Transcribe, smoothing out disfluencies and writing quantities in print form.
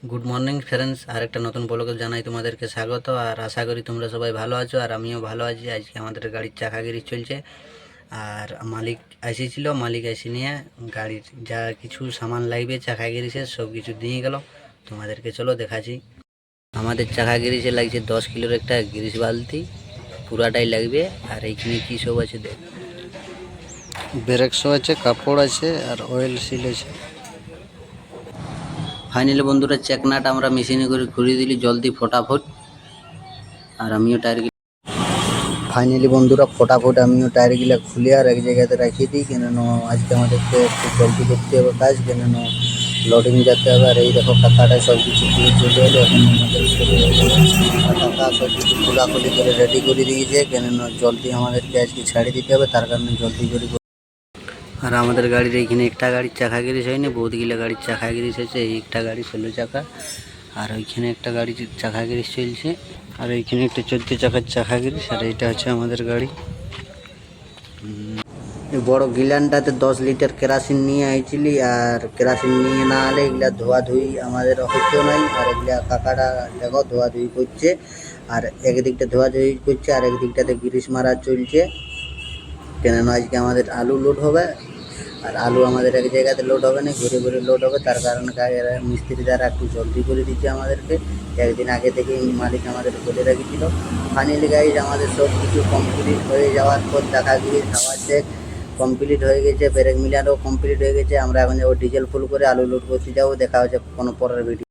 Good morning friends, আরেকটা নতুন ব্লগে জানাই তোমাদেরকে স্বাগত। আর আশা করি তোমরা সবাই ভালো আছো, আর আমিও ভালো আছি। আজকে আমাদের গাড়ির চাকাগিরি চলছে, আর মালিক এসেছিল। মালিক এসে নিয়ে গাড়ির যা কিছু সামান লাগবে চাকা গিরিসে সব কিছু দিয়ে গেল। তোমাদেরকে চলো দেখাচ্ছি। আমাদের চাকা গিরিসে লাগছে 10 কিলোর একটা গিরিস বালতি, পুরাটাই লাগবে। আর এইখানে কী সব আছে দেখ, ব্রেক শো আছে, কাপড় আছে, আর অয়েল সিল আছে। ফাইনালি বন্ধুরা চেকনাট আমরা মেশিনে করে ঘুরিয়ে দিলি জলদি ফটাফট। আর আমিও ফাইনালি বন্ধুরা ফটাফট আমিও টায়ারগুলো খুলে আর এক জায়গাতে রাখিয়ে দিই, কেন আজকে আমাদেরকে একটু জলদি করতে হবে কাজ, কেন লোডিং যেতে হবে। আর এই দেখো কাকাটায় সব কিছু খুলে চলে এলো। এখন আমাদের কাকা সব কিছু খোলাখুলি করে রেডি করে দিয়েছে, কেন জলদি আমাদেরকে আজকে ছাড়িয়ে দিতে হবে, তার কারণে জলদি করে। আর আমাদের গাড়ির এইখানে একটা গাড়ির চাকা গিরিস হয়নি, বহুতগুলো গাড়ির চাকা গিরিস হয়েছে। এই একটা গাড়ি 16 চাকা, আর ওইখানে একটা গাড়ির চাকা গিরিস চলছে, আর এইখানে একটা 14 চাকার চাকা গিরিস। আর এইটা হচ্ছে আমাদের গাড়ি। এই বড় গিলানটাতে 10 লিটার কেরাসিন নিয়ে আইছিলি, আর কেরাসিন নিয়ে না হলে এগুলা ধোয়াধুয়ি আমাদের হতো নাই। আর এগুলা কাকাটা দেখো ধোয়াধুয়ি করছে, আর একদিকটা ধোয়াধুয়ি করছে, আর একদিকটাতে গিরিস মারা চলছে। কেননা আজকে আমাদের আলু লোড হবে, আর আলু আমাদের এক জায়গাতে লোড হবে না, ঘুরে ঘুরে লোড হবে। তার কারণে মিস্ত্রি দ্বারা একটু জলদি করে দিচ্ছে আমাদেরকে। একদিন আগে থেকেই মালিক আমাদের বলে রেখেছিল। ফাইনালি গাইজ আমাদের সব কিছু কমপ্লিট হয়ে যাওয়ার পর দেখা গিয়ে হাওয়া চেক কমপ্লিট হয়ে গেছে, ব্রেক মিলারও কমপ্লিট হয়ে গেছে। আমরা এখন যাবো ডিজেল ফুল করে আলু লোড করতে যাবো। দেখা হচ্ছে কোনো পরের ভিডিও।